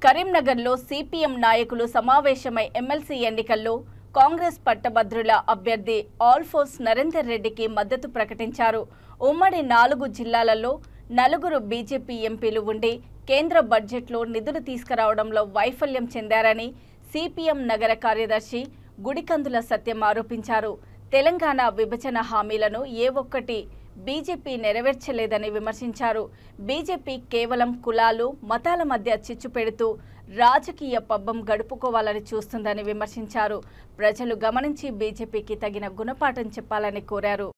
కరీంనగర్లో సిపిఎం నాయకులు సమావేశమై ఎమ్మెల్సీ ఎన్నికల్లో కాంగ్రెస్ పట్టభద్రుల అభ్యర్థి ఆల్ఫోర్స్ నరేందర్ రెడ్డికి మద్దతు ప్రకటించారు. ఉమ్మడి 4 జిల్లాలలో 4 బీజేపీ ఎంపీలు ఉండి కేంద్ర బడ్జెట్లో నిధులు తీసుకురావడంలో వైఫల్యం చెందారని సిపిఎం నగర కార్యదర్శి గుడికందుల సత్యం ఆరోపించారు. తెలంగాణ విభజన హామీలను ఏ ఒక్కటి బీజేపీ నెరవేర్చలేదని విమర్శించారు. బీజేపీ కేవలం కులాలు, మతాల మధ్య చిచ్చు పెడుతూ రాజకీయ పబ్బం గడుపుకోవాలని చూస్తుందని విమర్శించారు. ప్రజలు గమనించి బీజేపీకి తగిన గుణపాఠం చెప్పాలని కోరారు.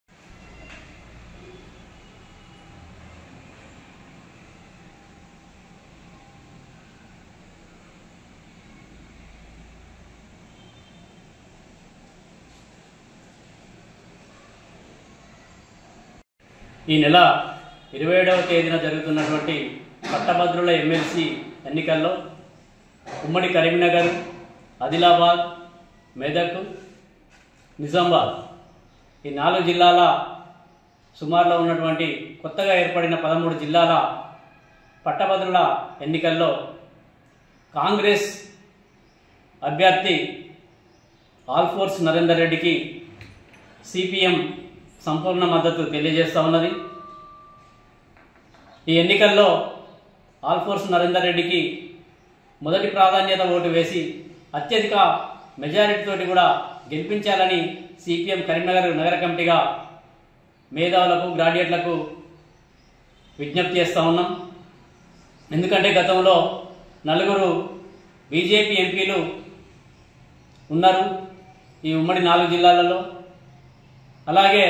ఈ నెల 27వ తేదీన జరుగుతున్నటువంటి పట్టభద్రుల ఎమ్మెల్సీ ఎన్నికల్లో ఉమ్మడి కరీంనగర్, ఆదిలాబాద్, మెదక్, నిజామాబాద్ ఈ 4 జిల్లాల సుమారులో ఉన్నటువంటి కొత్తగా ఏర్పడిన 13 జిల్లాల పట్టభద్రుల ఎన్నికల్లో కాంగ్రెస్ అభ్యర్థి ఆల్ఫోర్స్ నరేందర్ రెడ్డికి సిపిఎం సంపూర్ణ మద్దతు తెలియజేస్తూ ఉన్నది. ఈ ఎన్నికల్లో ఆల్ఫోర్స్ నరేందర్ రెడ్డికి మొదటి ప్రాధాన్యత ఓటు వేసి అత్యధిక మెజారిటీతోటి కూడా గెలిపించాలని సిపిఎం కరీంనగర్ నగర కమిటీగా మేధావులకు, గ్రాడ్యుయేట్లకు విజ్ఞప్తి చేస్తూ ఉన్నాం. ఎందుకంటే గతంలో 4 బీజేపీ ఎంపీలు ఉన్నారు ఈ ఉమ్మడి 4 జిల్లాలలో. అలాగే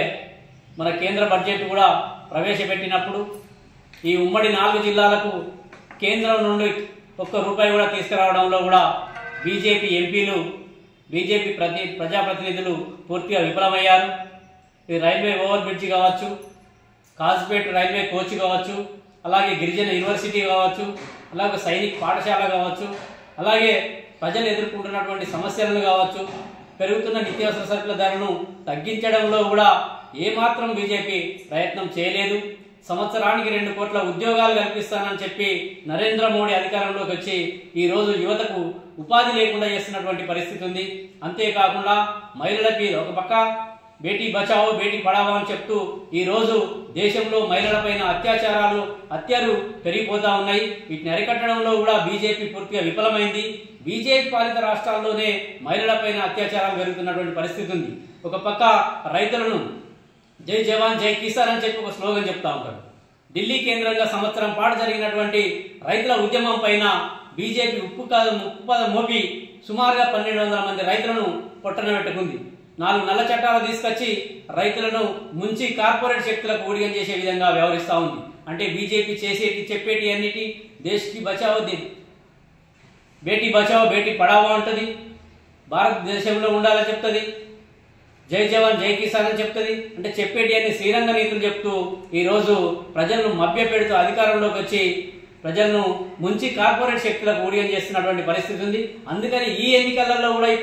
మన కేంద్ర బడ్జెట్ కూడా ప్రవేశపెట్టినప్పుడు ఈ ఉమ్మడి 4 జిల్లాలకు కేంద్రం నుండి ఒక్క రూపాయి కూడా తీసుకురావడంలో కూడా బీజేపీ ఎంపీలు, బీజేపీ ప్రజాప్రతినిధులు పూర్తిగా విఫలమయ్యారు. ఇది రైల్వే ఓవర్ బ్రిడ్జ్ కావచ్చు, కాజ్పేట్ రైల్వే కోచ్ కావచ్చు, అలాగే గిరిజన యూనివర్సిటీ కావచ్చు, అలాగే సైనిక్ పాఠశాల కావచ్చు, అలాగే ప్రజలు ఎదుర్కొంటున్నటువంటి సమస్యలను కావచ్చు, పెరుగుతున్న నిత్యావసర సరుకుల ధరను తగ్గించడంలో కూడా ఏమాత్రం బీజేపీ ప్రయత్నం చేయలేదు. సంవత్సరానికి 2 కోట్ల ఉద్యోగాలు కల్పిస్తానని చెప్పి నరేంద్ర మోడీ అధికారంలోకి వచ్చి ఈరోజు యువతకు ఉపాధి లేకుండా చేస్తున్నటువంటి పరిస్థితి ఉంది. అంతేకాకుండా మహిళలకి ఒక పక్క బేటీ బచావో బేటీ పడావో అని చెప్తూ ఈరోజు దేశంలో మహిళలపైన హత్యలు పెరిగిపోతా ఉన్నాయి. వీటిని అరికట్టడంలో కూడా బీజేపీ పూర్తిగా విఫలమైంది. బీజేపీ పాలిత రాష్ట్రాల్లోనే మహిళలపైన అత్యాచారాలు పెరుగుతున్నటువంటి పరిస్థితి ఉంది. ఒక పక్క రైతులను జై జవాన్ జై కిసాన్ అని చెప్పి ఒక స్లోగన్ చెప్తా ఉంటారు. ఢిల్లీ కేంద్రంగా సంవత్సరం పాటు జరిగినటువంటి రైతుల ఉద్యమం పైన బీజేపీ ఉప్పు పదం మోపి సుమారుగా 1200 మంది రైతులను పొట్టన పెట్టుకుంది. 4 నల్ల చట్టాలు తీసుకొచ్చి రైతులను ముంచి కార్పొరేట్ శక్తులకు ఊడిగం చేసే విధంగా వ్యవహరిస్తూ ఉంది. అంటే బీజేపీ చెప్పేటి అన్నిటి దేశ్కి బచావో బేటీ బచావో బేటీ పడావో అంటది, భారతదేశంలో ఉండాలని చెప్తుంది, జై జవాన్ జై కిసాన్ అని చెప్తుంది. అంటే చెప్పేటి అన్ని శ్రీరంగ నీతులు చెప్తూ ఈరోజు ప్రజలను మభ్య పెడుతూ అధికారంలోకి వచ్చి ప్రజలను ముంచి కార్పొరేట్ శక్తులకు ఊడిగం చేస్తున్నటువంటి పరిస్థితి ఉంది. అందుకని ఈ ఎన్నికలలో కూడా